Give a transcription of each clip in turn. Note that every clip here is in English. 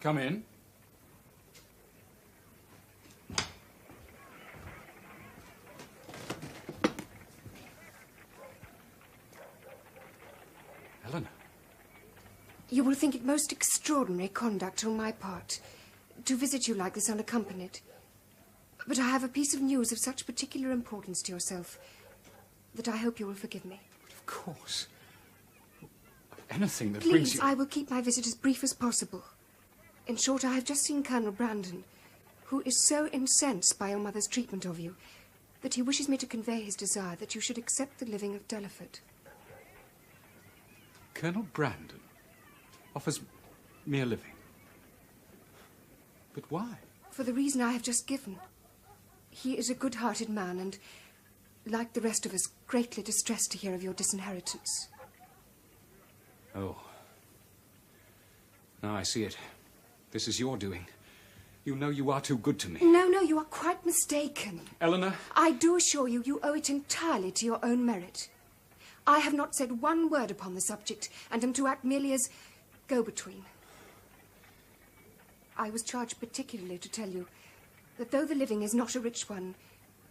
Come in. Eleanor. You will think it most extraordinary conduct on my part to visit you like this unaccompanied. But I have a piece of news of such particular importance to yourself that I hope you will forgive me. Of course. Anything that brings you... Please, I will keep my visit as brief as possible. In short, I have just seen Colonel Brandon, who is so incensed by your mother's treatment of you that he wishes me to convey his desire that you should accept the living of Delaford. Colonel Brandon offers me a living. But why? For the reason I have just given. He is a good-hearted man and, like the rest of us, greatly distressed to hear of your disinheritance. Oh. Now I see it. This is your doing. You know you are too good to me. No, you are quite mistaken. Eleanor? I do assure you, you owe it entirely to your own merit. I have not said one word upon the subject, and am to act merely as go-between. I was charged particularly to tell you that though the living is not a rich one,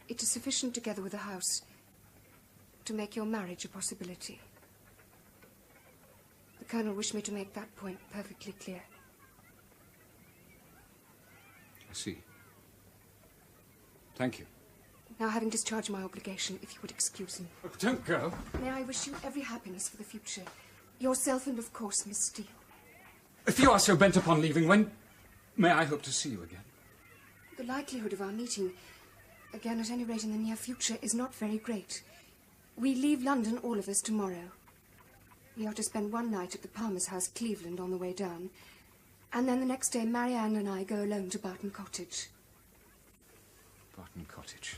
it is sufficient, together with a house, to make your marriage a possibility. The Colonel wished me to make that point perfectly clear. I see. Thank you. Now, having discharged my obligation, if you would excuse me. Oh, don't go. May I wish you every happiness for the future. Yourself and, of course, Miss Steele. If you are so bent upon leaving, when may I hope to see you again? The likelihood of our meeting, again at any rate in the near future, is not very great. We leave London, all of us, tomorrow. We are to spend one night at the Palmer's house, Cleveland, on the way down. And then the next day, Marianne and I go alone to Barton Cottage. Barton Cottage.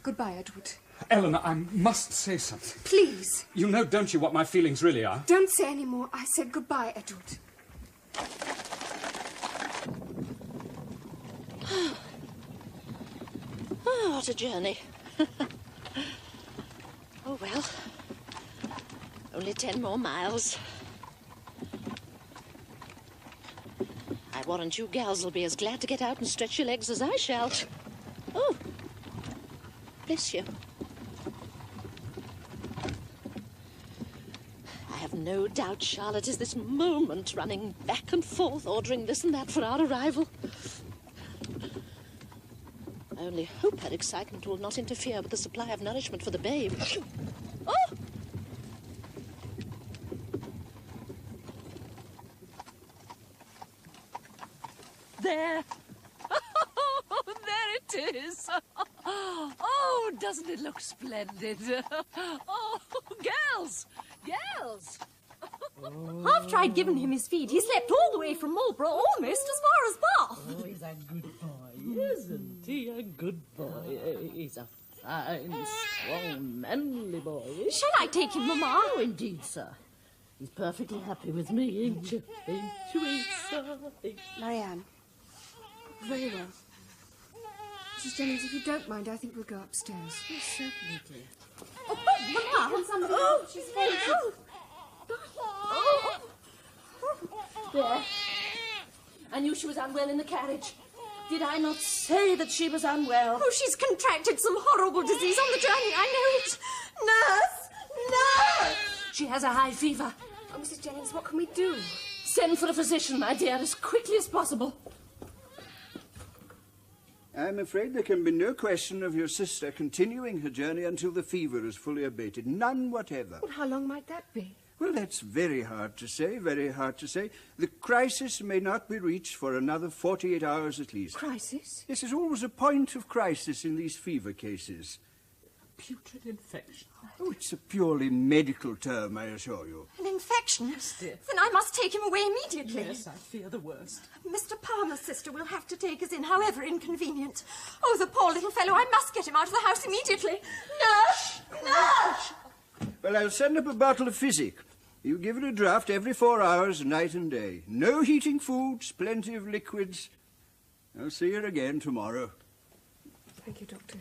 Goodbye, Edward. Eleanor, I must say something. Please. You know, don't you, what my feelings really are? Don't say any more. I said goodbye, Edward. Oh, what a journey. Oh, well. Only 10 more miles. I warrant you gals will be as glad to get out and stretch your legs as I shall. Oh, bless you. I have no doubt Charlotte is this moment running back and forth, ordering this and that for our arrival. I only hope her excitement will not interfere with the supply of nourishment for the babe. Oh! There. Oh, there it is. Oh, doesn't it look splendid? Oh, girls! Girls! I've tried giving him his feed. He slept all the way from Marlborough, almost as far as Bath. Oh, he's a good boy, isn't he? A good boy. He's a fine, strong, manly boy. Shall I take him, Mamma? Oh, indeed, sir. He's perfectly happy with me, ain't you? Ain't you, sir? Marianne. Very well. Mrs. Jennings, if you don't mind, I think we'll go upstairs. Yes, certainly, dear. Oh, Mamma! Can somebody help? She's fainted. There. I knew she was unwell in the carriage. Did I not say that she was unwell? Oh, she's contracted some horrible disease on the journey. I know it. Nurse! Nurse! She has a high fever. Oh, Mrs. Jennings, what can we do? Send for a physician, my dear, as quickly as possible. I'm afraid there can be no question of your sister continuing her journey until the fever is fully abated. None whatever. Well, how long might that be? Well, that's very hard to say, very hard to say. The crisis may not be reached for another 48 hours at least. Crisis? This is always a point of crisis in these fever cases. Putrid infection. Oh, it's a purely medical term, I assure you. An infection? Yes, dear. Then I must take him away immediately. Yes, I fear the worst. Mr. Palmer's sister will have to take us in, however inconvenient. Oh, the poor little fellow. I must get him out of the house immediately. Nurse! Nurse! Well, I'll send up a bottle of physic. You give it a draught every 4 hours, night and day. No heating foods, plenty of liquids. I'll see her again tomorrow. Thank you, Doctor.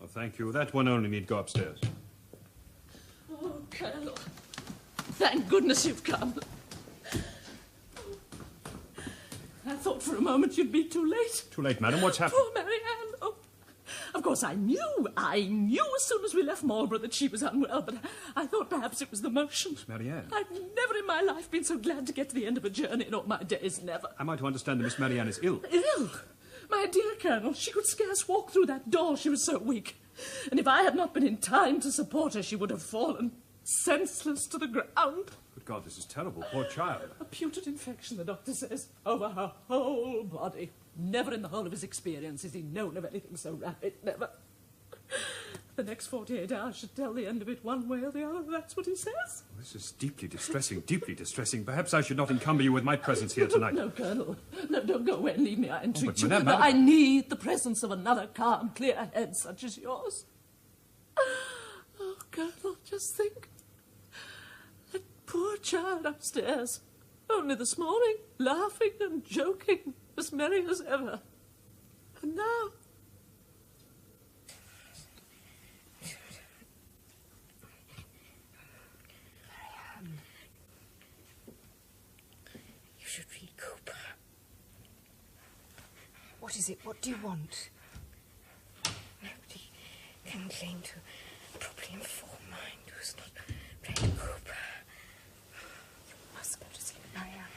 A thank you. That one only need go upstairs. Oh, Colonel. Thank goodness you've come. I thought for a moment you'd be too late. Too late, madam. What's happened? Poor Marianne. Oh, of course, I knew as soon as we left Marlborough that she was unwell, but I thought perhaps it was the motion. Miss Marianne. I've never in my life been so glad to get to the end of a journey in all my days, never. Am I to understand that Miss Marianne is ill? Ill? My dear Colonel, she could scarce walk through that door, she was so weak. And if I had not been in time to support her, she would have fallen senseless to the ground. Good God, this is terrible. Poor child. A putrid infection, the doctor says, over her whole body. Never in the whole of his experience has he known of anything so rapid, never. The next 48 hours should tell the end of it one way or the other, that's what he says. This is deeply distressing, deeply distressing. Perhaps I should not encumber you with my presence here tonight. No, Colonel. No, don't go away and leave me, I entreat you. Madame, No, I need the presence of another calm, clear head such as yours. Oh, Colonel, just think. That poor child upstairs. Only this morning, laughing and joking, as merry as ever. And now... You should read Cooper. What is it? What do you want? Nobody can claim to properly inform mind who's not read Cooper. You must go to sleep, Marianne.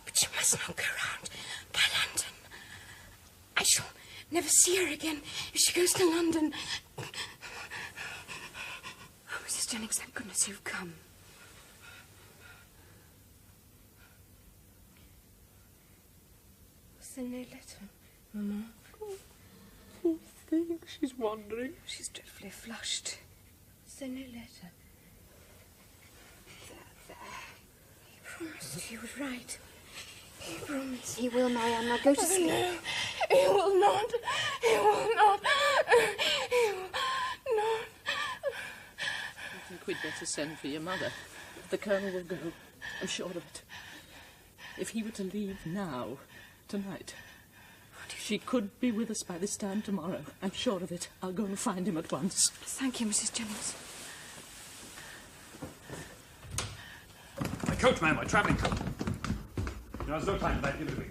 But you must not go round by London. I shall never see her again if she goes to London. Oh, Mrs. Jennings, thank goodness you've come. Was there no letter, Mamma? I think she's wandering. She's dreadfully flushed. Is there no letter? There. He promised He would write. He promised. He will, Marianne. Now go to sleep. No, he will not. He will not. He will not. I think we'd better send for your mother. The Colonel will go. I'm sure of it. If he were to leave now, tonight, she could be with us by this time tomorrow. I'm sure of it. I'll go and find him at once. Thank you, Mrs. Jennings. My coat, ma'am, my travelling coat. Now, there's no time for that. Give it to me.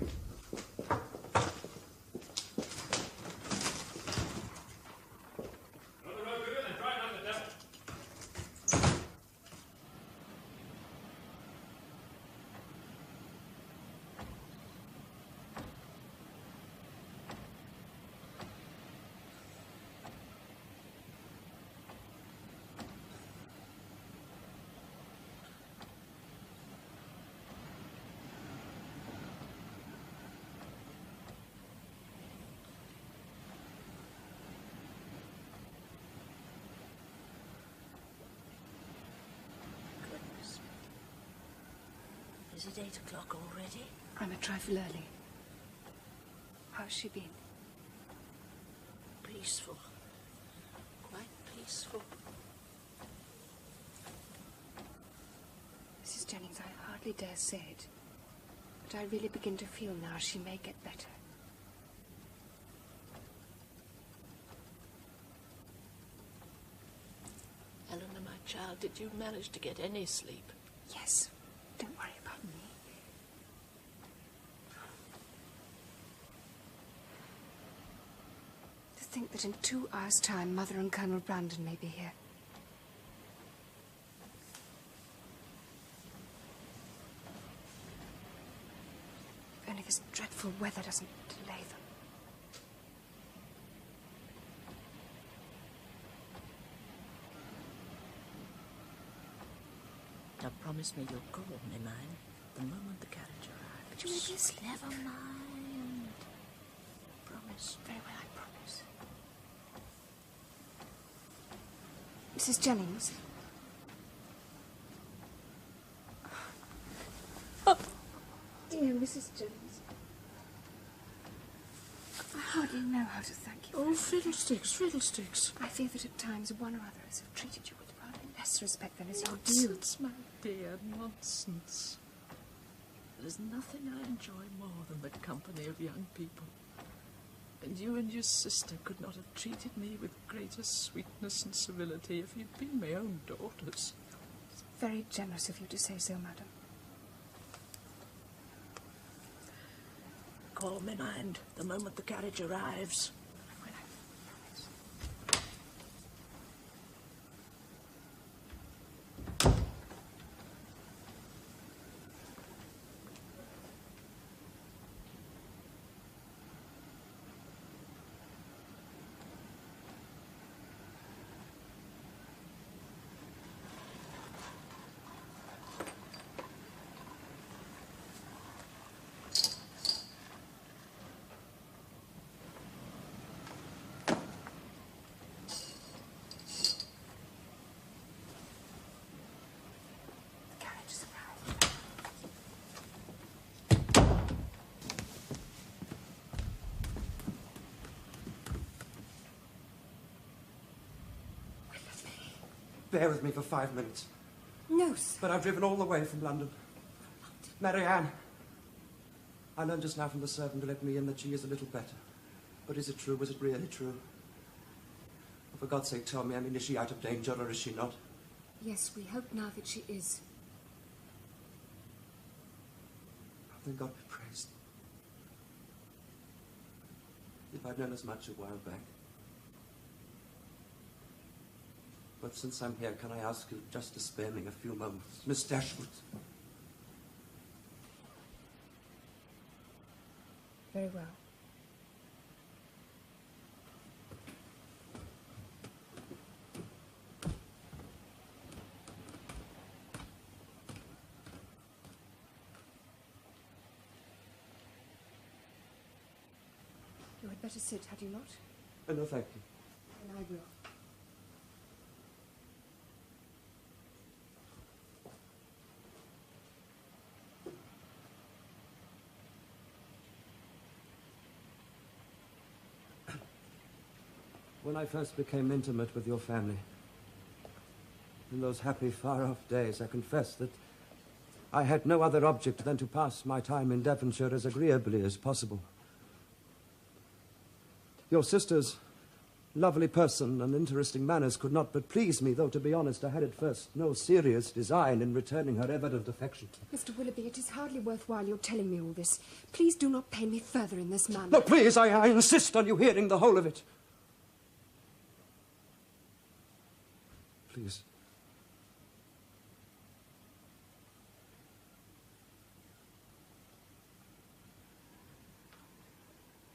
Is it 8 o'clock already? I'm a trifle early. How's she been? Peaceful. Quite peaceful. Mrs. Jennings, I hardly dare say it, but I really begin to feel now she may get better. Eleanor, my child, did you manage to get any sleep? Yes. Don't worry about me. To think that in 2 hours' time, Mother and Colonel Brandon may be here. If only this dreadful weather doesn't delay them. Now promise me you'll call me, mine, the moment the carriage arrives. But you may be asleep. Never mind. Promise. Very well, I promise. Mrs. Jennings? Oh, dear Mrs. Jennings. I hardly know how to thank you. Oh, fiddlesticks, fiddlesticks. I fear that at times one or other has treated you with rather less respect than is your due. Nonsense, my dear, nonsense. There's nothing I enjoy more than the company of young people. And you and your sister could not have treated me with greater sweetness and civility if you'd been my own daughters. It's very generous of you to say so, madam. Call me mind the moment the carriage arrives. Bear with me for 5 minutes. No, sir. But I've driven all the way from London. Mary Ann. I learned just now from the servant who let me in that she is a little better. But is it true? Was it really true? For God's sake, tell me, I mean, is she out of danger or is she not? Yes, we hope now that she is. Then God be praised. If I'd known as much a while back. But since I'm here, can I ask you just to spare me a few moments? Miss Dashwood. Very well. You had better sit, had you not? No, thank you. Then I will. When I first became intimate with your family, in those happy, far-off days, I confess that I had no other object than to pass my time in Devonshire as agreeably as possible. Your sister's lovely person and interesting manners could not but please me, though, to be honest, I had at first no serious design in returning her evident affection. Mr. Willoughby, it is hardly worthwhile your telling me all this. Please do not pain me further in this manner. No, please, I insist on you hearing the whole of it. Please.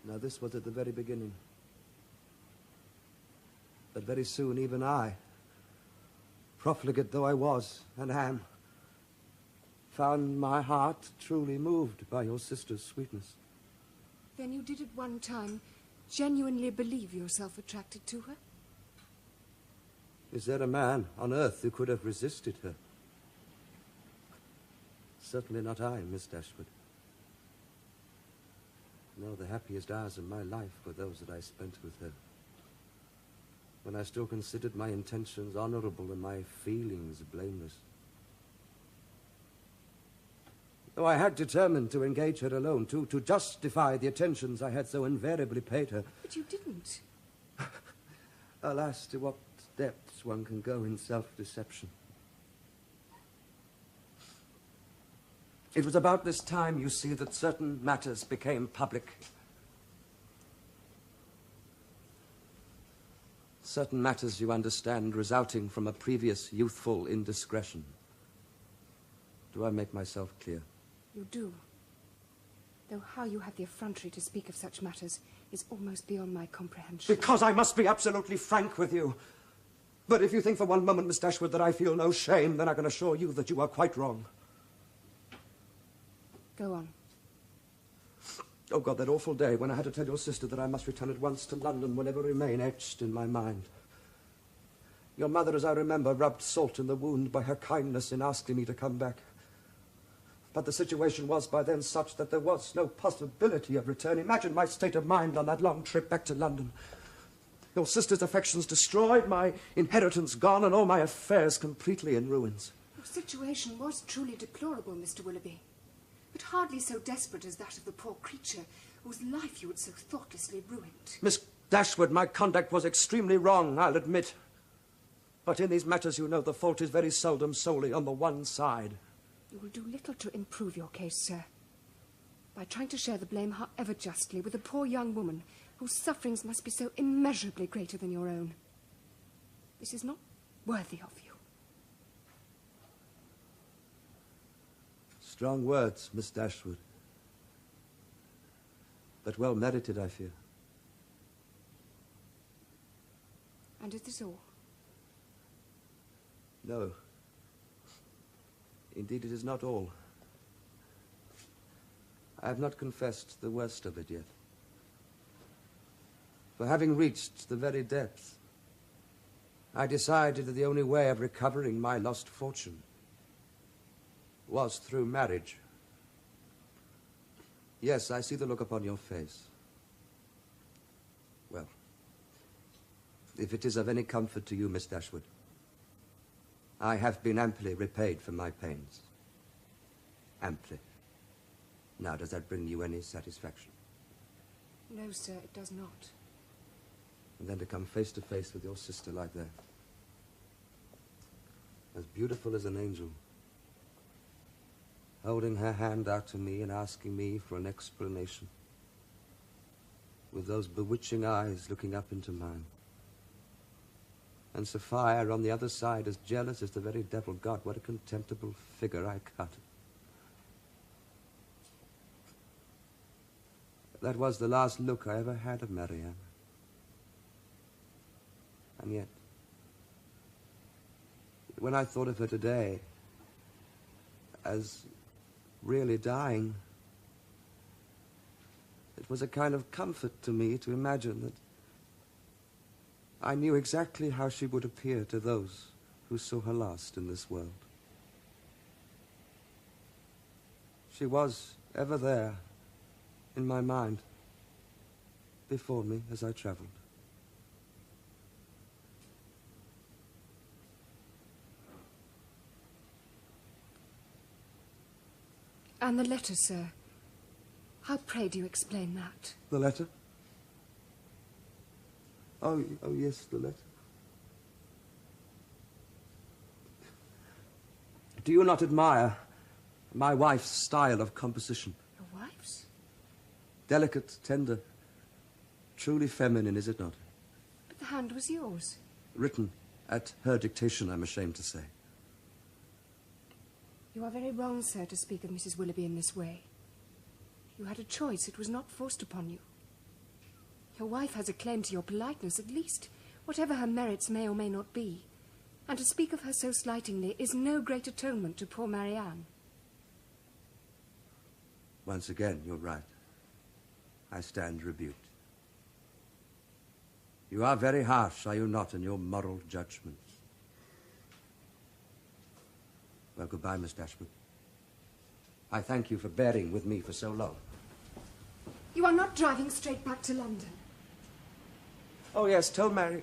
Now, this was at the very beginning. But very soon, even I, profligate though I was and am, found my heart truly moved by your sister's sweetness. Then you did at one time genuinely believe yourself attracted to her? Is there a man on earth who could have resisted her? Certainly not I, Miss Dashwood. No, the happiest hours of my life were those that I spent with her, when I still considered my intentions honourable and my feelings blameless. Though I had determined to engage her alone, to justify the attentions I had so invariably paid her. But you didn't. Alas, to what depths one can go in self-deception. It was about this time, you see, that certain matters became public. Certain matters, you understand, resulting from a previous youthful indiscretion. Do I make myself clear? You do. Though how you had the effrontery to speak of such matters is almost beyond my comprehension. Because I must be absolutely frank with you. But if you think for one moment, Miss Dashwood, that I feel no shame, then I can assure you that you are quite wrong. Go on. Oh, God, that awful day when I had to tell your sister that I must return at once to London will ever remain etched in my mind. Your mother, as I remember, rubbed salt in the wound by her kindness in asking me to come back. But the situation was by then such that there was no possibility of return. Imagine my state of mind on that long trip back to London. Your sister's affections destroyed, my inheritance gone, and all my affairs completely in ruins. Your situation was truly deplorable, Mr. Willoughby, but hardly so desperate as that of the poor creature whose life you had so thoughtlessly ruined. Miss Dashwood, my conduct was extremely wrong, I'll admit. But in these matters, you know, the fault is very seldom solely on the one side. You will do little to improve your case, sir, by trying to share the blame, however justly, with a poor young woman whose sufferings must be so immeasurably greater than your own. This is not worthy of you. Strong words, Miss Dashwood. But well merited, I fear. And is this all? No. Indeed, it is not all. I have not confessed the worst of it yet. For having reached the very depth, I decided that the only way of recovering my lost fortune was through marriage. Yes, I see the look upon your face. Well, if it is of any comfort to you, Miss Dashwood, I have been amply repaid for my pains. Amply. Now, does that bring you any satisfaction? No, sir, it does not. And then to come face to face with your sister like that, as beautiful as an angel, holding her hand out to me and asking me for an explanation, with those bewitching eyes looking up into mine, and Sophia on the other side as jealous as the very devil. God, what a contemptible figure I cut. That was the last look I ever had of Marianne. And yet, when I thought of her today as really dying, it was a kind of comfort to me to imagine that I knew exactly how she would appear to those who saw her last in this world. She was ever there in my mind, before me as I traveled. And the letter, sir. How, pray, do you explain that? The letter? Oh, yes, the letter. Do you not admire my wife's style of composition? Your wife's? Delicate, tender, truly feminine, is it not? But the hand was yours. Written at her dictation, I'm ashamed to say. You are very wrong, sir, to speak of Mrs. Willoughby in this way. You had a choice. It was not forced upon you. Your wife has a claim to your politeness, at least, whatever her merits may or may not be. And to speak of her so slightingly is no great atonement to poor Marianne. Once again, you're right. I stand rebuked. You are very harsh, are you not, in your moral judgment? Well, goodbye, Miss Dashwood. I thank you for bearing with me for so long. You are not driving straight back to London. Oh, yes, tell Mary.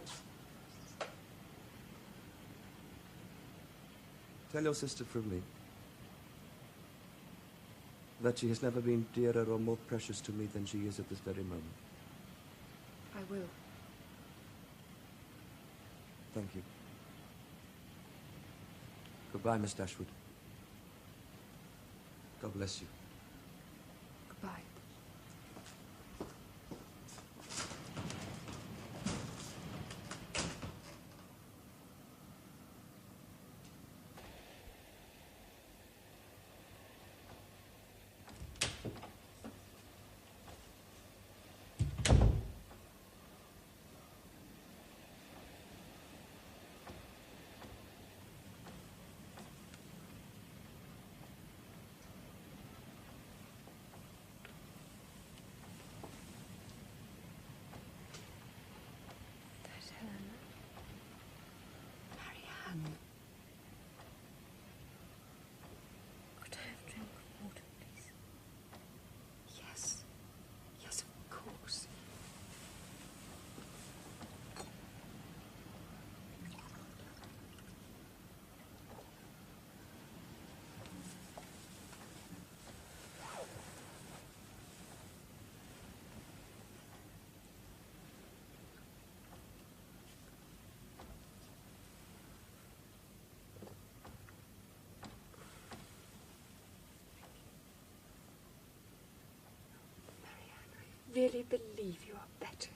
Tell your sister from me that she has never been dearer or more precious to me than she is at this very moment. I will. Thank you. Goodbye, Miss Dashwood. God bless you. Goodbye. really believe you are better.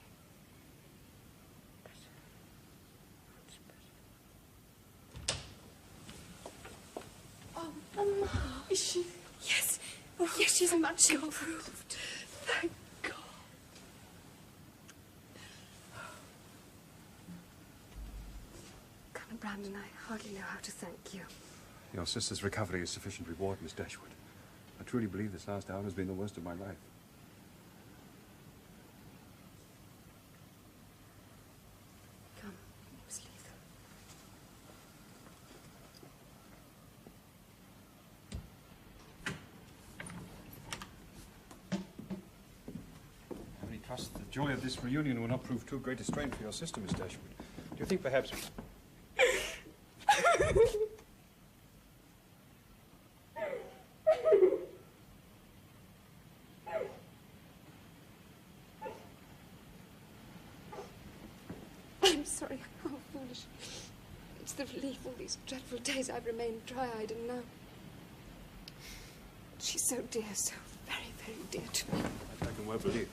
Oh, Mama. Is she? Yes. Oh, yes, she's much improved. Thank God. Colonel Brandon, I hardly know how to thank you. Your sister's recovery is sufficient reward, Miss Dashwood. I truly believe this last hour has been the worst of my life. Come, we must leave them. I only trust the joy of this reunion will not prove too great a strain for your sister, Miss Dashwood. Do you think perhaps... I'm sorry, how foolish. It's the relief all these dreadful days I've remained dry-eyed, and now... She's so dear, so very, very dear to me. I can well believe.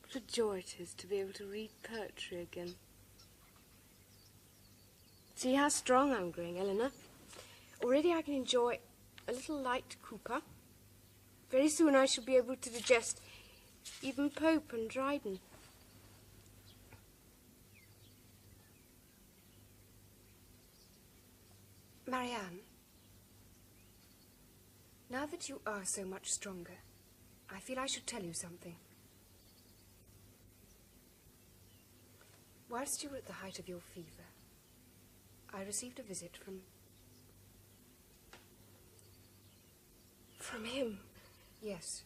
What a joy it is to be able to read poetry again. See how strong I'm growing, Eleanor. Already I can enjoy a little light Cooper. Very soon I shall be able to digest even Pope and Dryden. Marianne, now that you are so much stronger, I feel I should tell you something. Whilst you were at the height of your fever, I received a visit from him. Yes.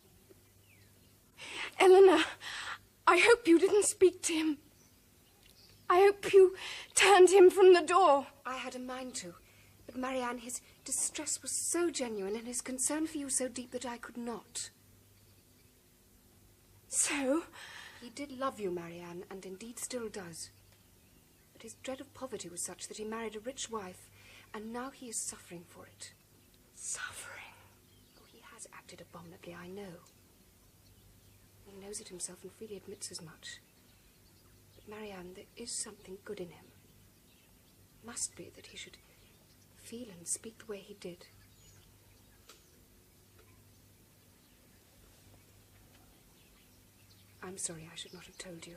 Eleanor, I hope you didn't speak to him. I hope you turned him from the door. I had a mind to, but Marianne, his distress was so genuine and his concern for you so deep that I could not. So? He did love you, Marianne, and indeed still does. But his dread of poverty was such that he married a rich wife, and now he is suffering for it. Suffering? Oh, he has acted abominably, I know. He knows it himself and freely admits as much. But, Marianne, there is something good in him. Must be that he should feel and speak the way he did. I'm sorry I should not have told you.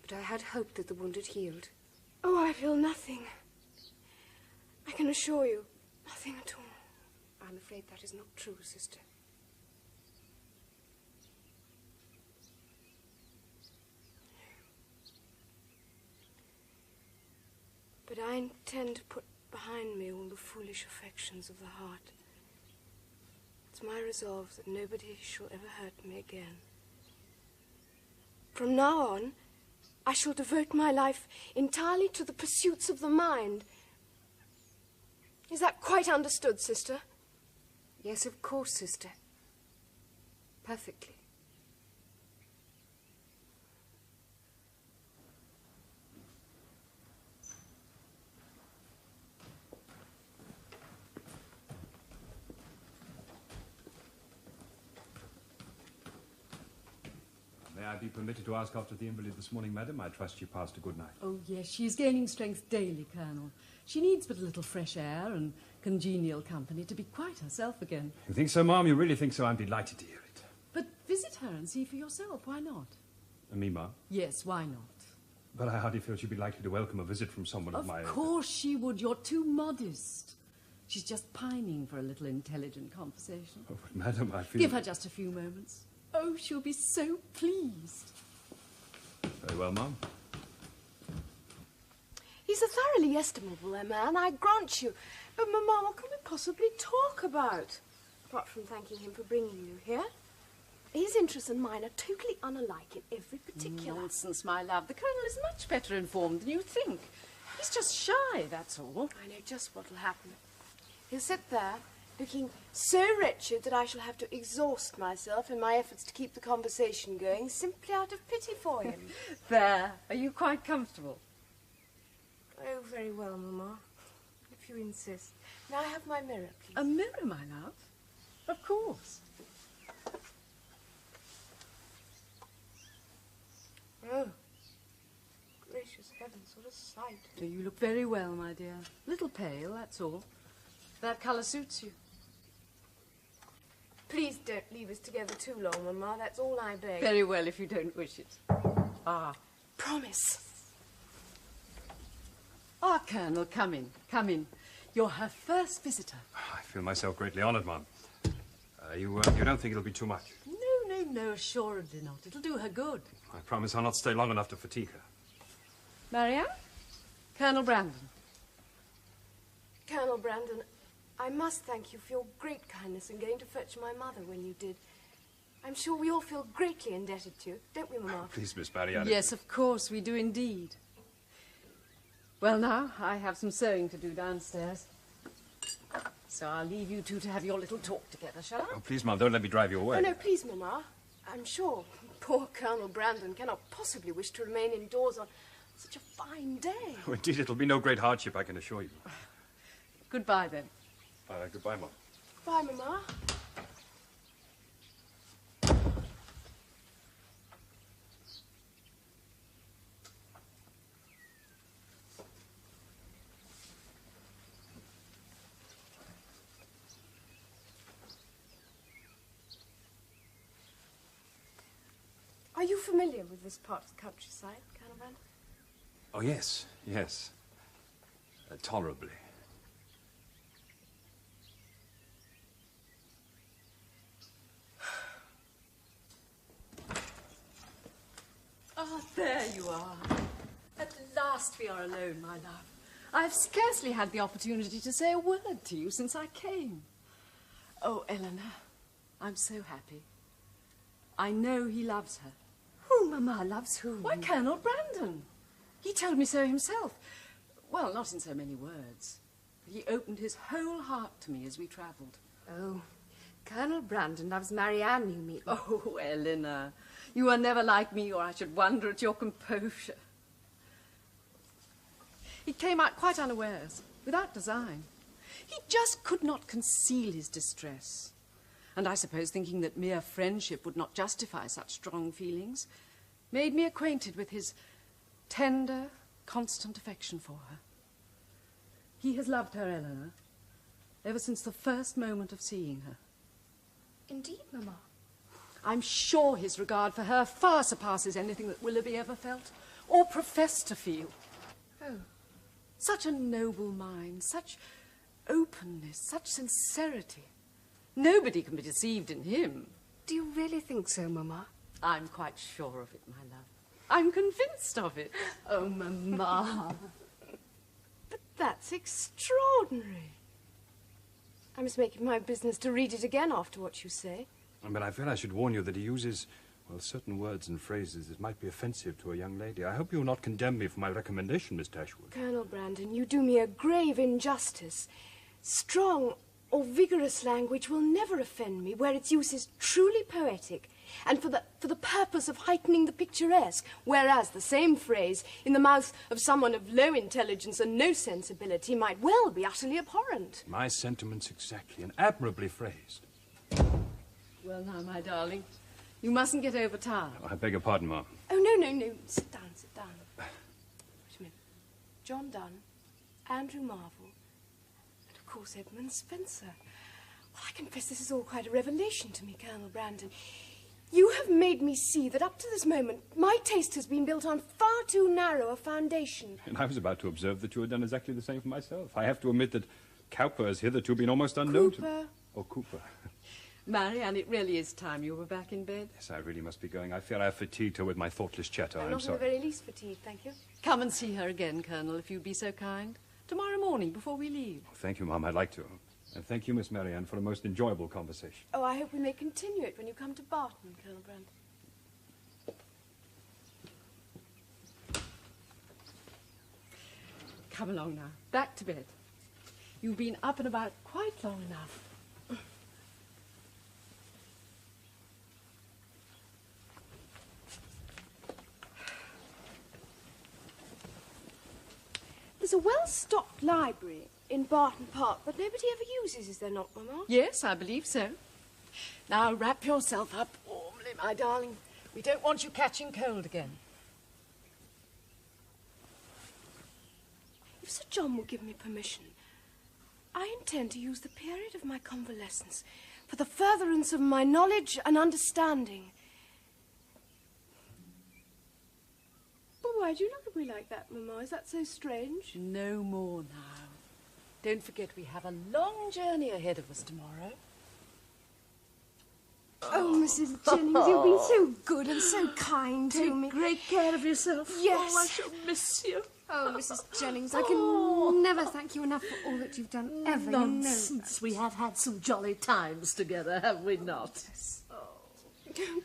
But I had hoped that the wound had healed. Oh, I feel nothing. I can assure you, nothing at all. I'm afraid that is not true, sister. But I intend to put behind me all the foolish affections of the heart. It's my resolve that nobody shall ever hurt me again. From now on, I shall devote my life entirely to the pursuits of the mind. Is that quite understood, sister? Yes, of course, sister. Perfectly. May I be permitted to ask after the invalid this morning, madam? I trust you passed a good night. Oh, yes, she's gaining strength daily, Colonel. She needs but a little fresh air and congenial company to be quite herself again. You think so, ma'am? You really think so? I'm delighted to hear it. But visit her and see for yourself. Why not? Me, ma'am? Yes, why not? But I hardly feel she'd be likely to welcome a visit from someone of my age. Of course she would. You're too modest. She's just pining for a little intelligent conversation. Oh, but madam, I feel... Give her just a few moments. Oh, she'll be so pleased. Very well, ma'am. He's a thoroughly estimable man, I grant you. But, Mamma, what can we possibly talk about? Apart from thanking him for bringing you here. His interests and mine are totally unalike in every particular. Nonsense, my love. The Colonel is much better informed than you think. He's just shy, that's all. I know just what'll happen. He'll sit there, looking so wretched that I shall have to exhaust myself in my efforts to keep the conversation going, simply out of pity for him. There. Are you quite comfortable? Oh, very well, Mamma. If you insist. May I have my mirror, please? A mirror, my love? Of course. Oh, gracious heavens, what a sight. You look very well, my dear. A little pale, that's all. That colour suits you. Please don't leave us together too long, Mamma. That's all I beg. Very well, if you don't wish it. Ah. Promise. Ah, Colonel, come in, come in. You're her first visitor. I feel myself greatly honoured, Mum. You don't think it'll be too much? No, assuredly not. It'll do her good. I promise I'll not stay long enough to fatigue her. Marianne? Colonel Brandon. Colonel Brandon, I must thank you for your great kindness in going to fetch my mother when you did. I'm sure we all feel greatly indebted to you, don't we, Mamma? Please, Miss Marianne. Yes, of course, we do indeed. Well, now, I have some sewing to do downstairs. So I'll leave you two to have your little talk together, shall I? Oh, please, Mum, don't let me drive you away. Oh, no, please, Mamma. I'm sure poor Colonel Brandon cannot possibly wish to remain indoors on such a fine day. Oh, indeed, it'll be no great hardship, I can assure you. Goodbye, then. Goodbye, Mum. Bye, Mamma. Are you familiar with this part of the countryside, Colonel Brandon? Oh, yes. Tolerably. Ah, there you are. At last we are alone, my love. I've scarcely had the opportunity to say a word to you since I came. Oh, Eleanor, I'm so happy. I know he loves her. Who, Mamma, loves whom? Why, Colonel Brandon. He told me so himself. Well, not in so many words. But he opened his whole heart to me as we travelled. Oh, Colonel Brandon loves Marianne, you mean? Oh, Eleanor, you are never like me, or I should wonder at your composure. He came out quite unawares, without design. He just could not conceal his distress. And I suppose thinking that mere friendship would not justify such strong feelings, made me acquainted with his tender, constant affection for her. He has loved her, Eleanor, ever since the first moment of seeing her. Indeed, Mamma. I'm sure his regard for her far surpasses anything that Willoughby ever felt, or professed to feel. Oh. Such a noble mind, such openness, such sincerity. Nobody can be deceived in him. Do you really think so, Mamma? I'm quite sure of it, my love. I'm convinced of it. Oh, Mamma. But that's extraordinary. I must make it my business to read it again after what you say. But I feel I should warn you that he uses, well, certain words and phrases that might be offensive to a young lady. I hope you will not condemn me for my recommendation, Miss Dashwood. Colonel Brandon, you do me a grave injustice. Strong or vigorous language will never offend me where its use is truly poetic and for the purpose of heightening the picturesque, whereas the same phrase in the mouth of someone of low intelligence and no sensibility might well be utterly abhorrent. My sentiments exactly, and admirably phrased. Well, now, my darling, you mustn't get overtired. I beg your pardon, Ma'am. Oh, no. Sit down. Wait a minute. John Donne, Andrew Marvell, and of course Edmund Spenser. Well, I confess this is all quite a revelation to me, Colonel Brandon. You have made me see that up to this moment my taste has been built on far too narrow a foundation. And I was about to observe that you had done exactly the same for myself. I have to admit that Cowper has hitherto been almost unknown to me. Oh, Cooper. Marianne, it really is time you were back in bed. Yes, I really must be going. I fear I have fatigued her with my thoughtless chatter. I'm I'm not sorry. in the very least fatigued, thank you. Come and see her again, Colonel, if you'd be so kind. Tomorrow morning, before we leave. Oh, thank you, Ma'am. I'd like to. And thank you, Miss Marianne, for a most enjoyable conversation. Oh, I hope we may continue it when you come to Barton, Colonel Brandon. Come along now. Back to bed. You've been up and about quite long enough. The There's a well-stocked library in Barton Park, but nobody ever uses, is there not, Mamma? Yes, I believe so. Now wrap yourself up warmly, my darling. We don't want you catching cold again. If Sir John will give me permission, I intend to use the period of my convalescence for the furtherance of my knowledge and understanding. But why do you look at me like that, Mamma? Is that so strange? No more now. Don't forget we have a long journey ahead of us tomorrow. Oh, Mrs. Jennings, you've been so good and so kind to me. Take great care of yourself. Yes. Oh, I shall miss you. Oh, Mrs. Jennings, I can never thank you enough for all that you've done ever. Nonsense. We have had some jolly times together, have we not?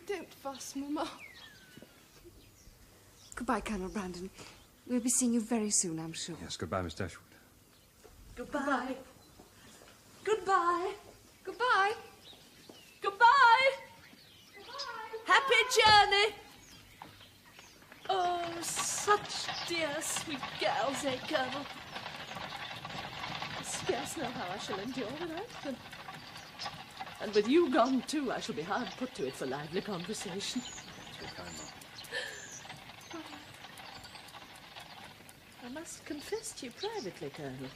Don't fuss, Mamma. Goodbye, Colonel Brandon. We'll be seeing you very soon, I'm sure. Yes, goodbye, Miss Dashwood. Goodbye. Goodbye. Goodbye. Goodbye. Happy journey. Oh, such dear, sweet girls, eh, Colonel? I scarce know how I shall endure without them. And with you gone, too, I shall be hard put to it for lively conversation. I must confess to you privately, Colonel,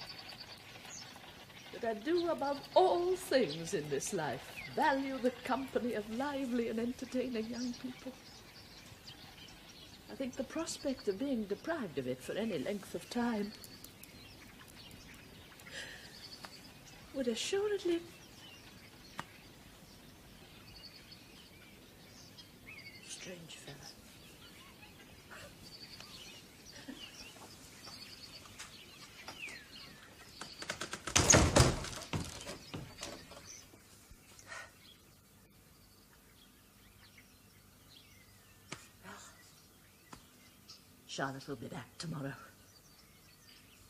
that I do, above all things in this life, value the company of lively and entertaining young people. I think the prospect of being deprived of it for any length of time would assuredly strange fellow. Charlotte will be back tomorrow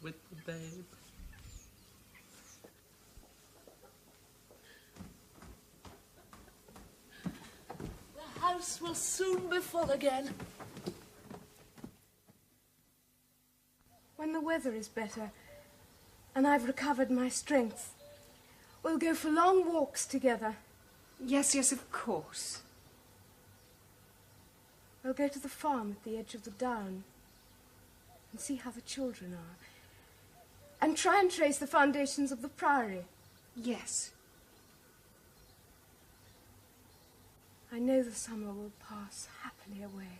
with the babe. The house will soon be full again. When the weather is better and I've recovered my strength, we'll go for long walks together. Yes, yes, of course. We'll go to the farm at the edge of the down and see how the children are, and try and trace the foundations of the priory. Yes. I know the summer will pass happily away.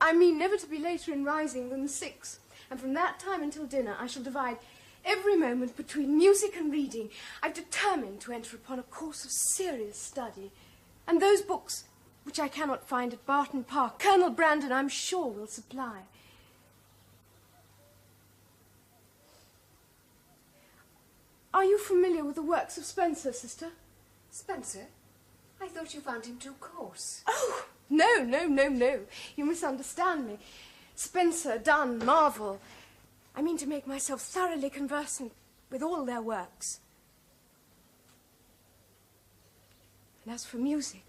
I mean never to be later in rising than 6, and from that time until dinner I shall divide every moment between music and reading. I've determined to enter upon a course of serious study, and those books which I cannot find at Barton Park, Colonel Brandon, I'm sure, will supply. Are you familiar with the works of Spenser, sister? Spencer? I thought you found him too coarse. Oh, no, no, no, no. You misunderstand me. Spenser, Donne, Marvell. I mean to make myself thoroughly conversant with all their works. And as for music,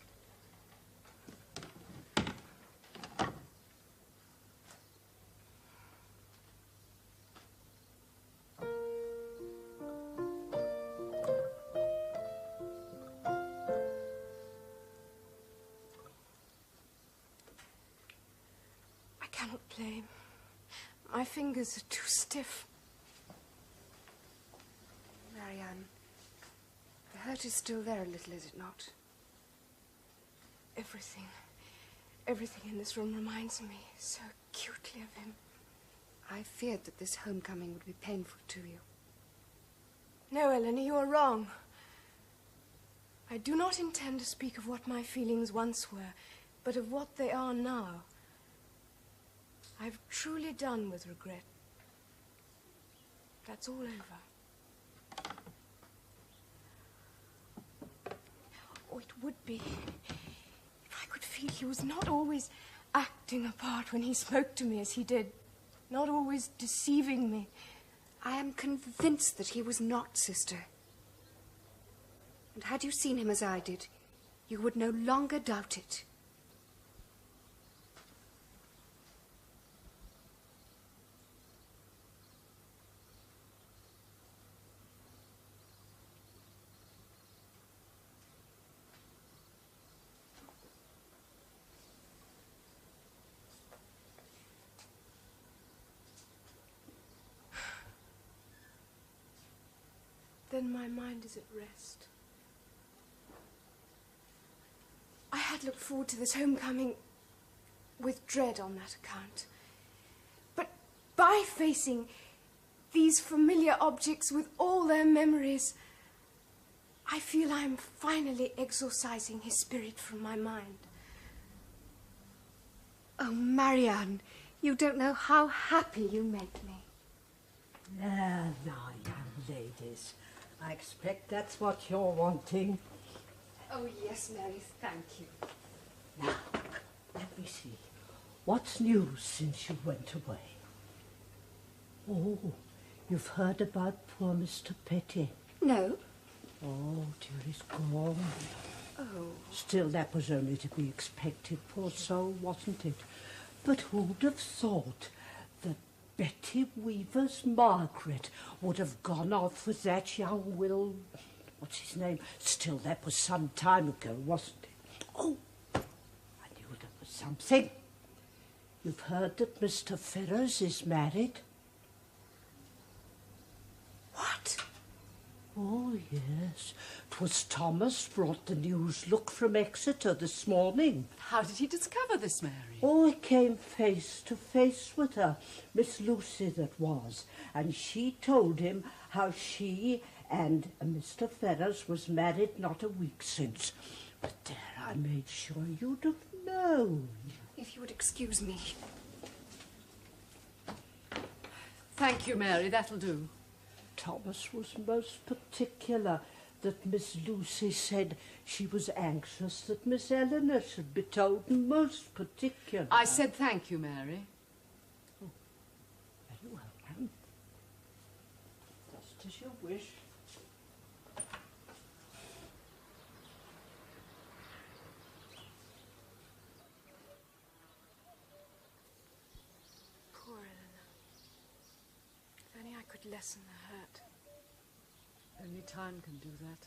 I cannot play. My fingers are too stiff. Marianne, the hurt is still there a little, is it not? Everything in this room reminds me so acutely of him. I feared that this homecoming would be painful to you. No, Eleanor, you are wrong. I do not intend to speak of what my feelings once were, but of what they are now. I've truly done with regret. That's all over. Oh, it would be if I could feel he was not always acting a part when he spoke to me as he did, not always deceiving me. I am convinced that he was not, sister. And had you seen him as I did, you would no longer doubt it. then my mind is at rest. I had looked forward to this homecoming with dread on that account. But by facing these familiar objects with all their memories, I feel I'm finally exorcising his spirit from my mind. Oh, Marianne, you don't know how happy you make me. Now, young ladies, I expect that's what you're wanting. Oh, yes, Mary, thank you. Now, let me see. What's news since you went away? Oh, you've heard about poor Mr. Petty. No. Oh, dear, he's gone. Oh. Still, that was only to be expected, poor soul, wasn't it? But who'd have thought that Betty Weaver's Margaret would have gone off with that young Will... What's his name? Still, that was some time ago, wasn't it? Oh, I knew there was something. You've heard that Mr. Ferrers is married? What? Oh, yes. 'Twas Thomas brought the news. Look, from Exeter this morning. How did he discover this, Mary? Oh, I came face to face with her, Miss Lucy that was, and she told him how she and Mr. Ferrers was married not a week since. But there, I made sure you'd have known. If you would excuse me. Thank you, Mary, that'll do. Thomas was most particular that Miss Lucy said she was anxious that Miss Eleanor should be told, most particular. I said thank you, Mary. Oh, very well, ma'am. Just as you wish. Poor Eleanor. If only I could lessen the hurt. Only time can do that.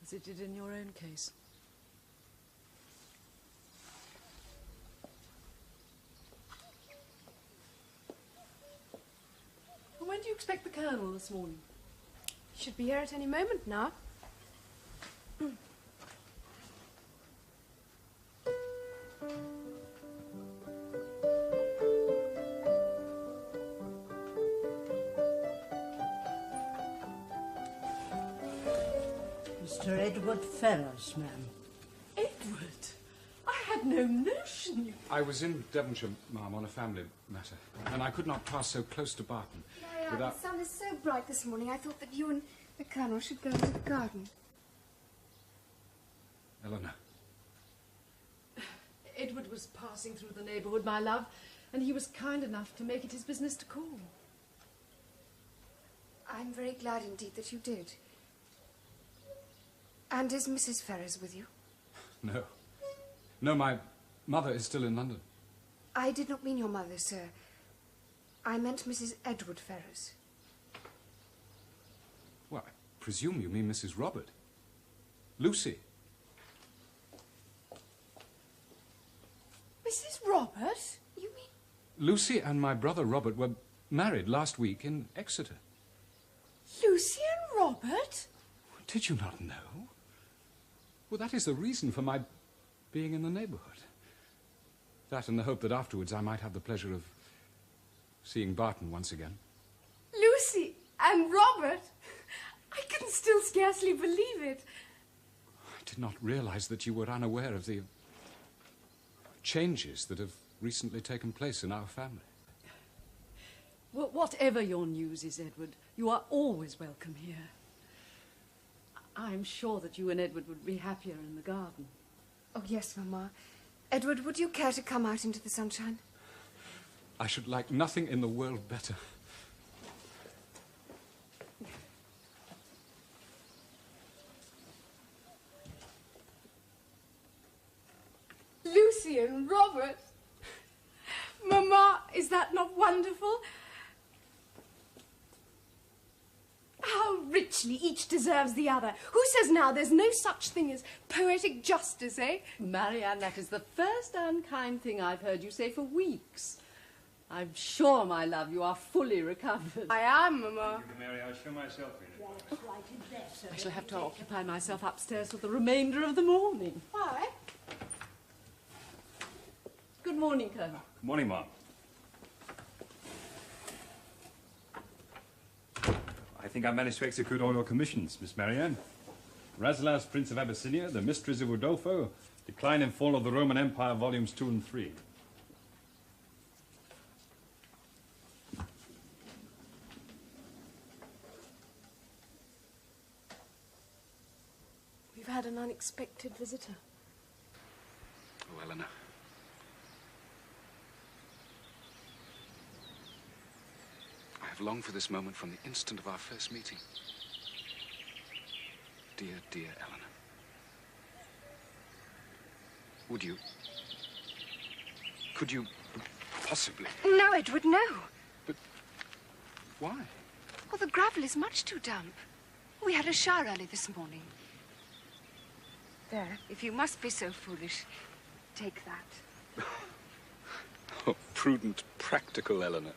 As it did in your own case. When do you expect the Colonel this morning? Should be here at any moment now. Mr. Edward Ferrers, ma'am. Edward! I had no notion you... I was in Devonshire, ma'am, on a family matter, and I could not pass so close to Barton without... The sun is so bright this morning, I thought that you and the Colonel should go into the garden. Eleanor. Edward was passing through the neighbourhood, my love, and he was kind enough to make it his business to call. I'm very glad indeed that you did. And is Mrs. Ferrers with you? No. No, my mother is still in London. I did not mean your mother, sir. I meant Mrs. Edward Ferrers. Well, I presume you mean Mrs. Robert. Lucy. Mrs. Robert? You mean... Lucy and my brother Robert were married last week in Exeter. Lucy and Robert? Did you not know? Well, that is the reason for my being in the neighbourhood. That and the hope that afterwards I might have the pleasure of seeing Barton once again. Lucy and Robert? I can still scarcely believe it. I did not realise that you were unaware of the changes that have recently taken place in our family. Well, whatever your news is, Edward, you are always welcome here. I'm sure that you and Edward would be happier in the garden. Oh, yes, Mamma. Edward, would you care to come out into the sunshine? I should like nothing in the world better. Lucy and Robert? Mamma, is that not wonderful? How richly each deserves the other. Who says now there's no such thing as poetic justice, eh? Marianne, that is the first unkind thing I've heard you say for weeks. I'm sure, my love, you are fully recovered. I am, Mama. Thank you, Mary. I'll show myself in it. That's right in there, sir. I shall have to occupy myself upstairs for the remainder of the morning. Why? Good morning, Colonel. Good morning, Mom. I think I managed to execute all your commissions, Miss Marianne. Raslas, Prince of Abyssinia, The Mysteries of Udolpho, Decline and Fall of the Roman Empire, Volumes 2 and 3. We've had an unexpected visitor. Oh, Eleanor. I have longed for this moment from the instant of our first meeting. Dear, dear Eleanor. Would you... Could you possibly... No, Edward, no. But why? Well, the gravel is much too damp. We had a shower early this morning. There, if you must be so foolish, take that. Oh, prudent, practical Eleanor.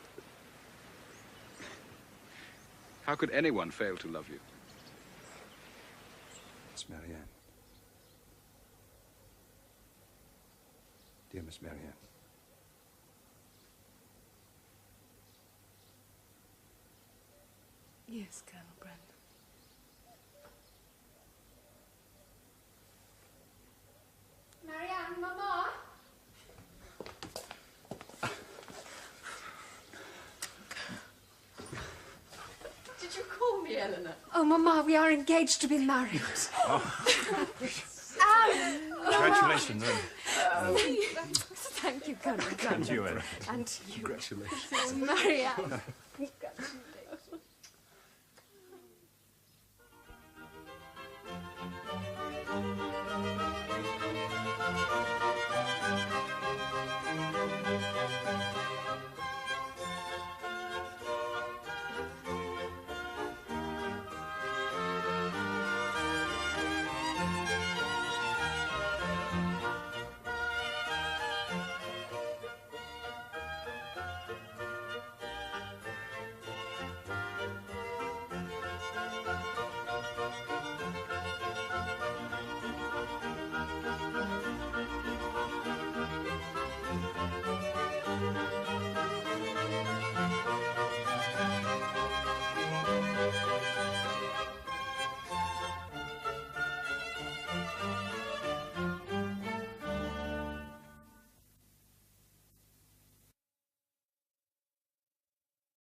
How could anyone fail to love you? Miss Marianne. Dear Miss Marianne. Yes, Colonel Brand. Marianne, Mama. Did you call me, Eleanor? Oh, Mamma, we are engaged to be married. Congratulations, Ellen. Thank you, Colonel. And you, Ellen. And you. Congratulations. Marianne.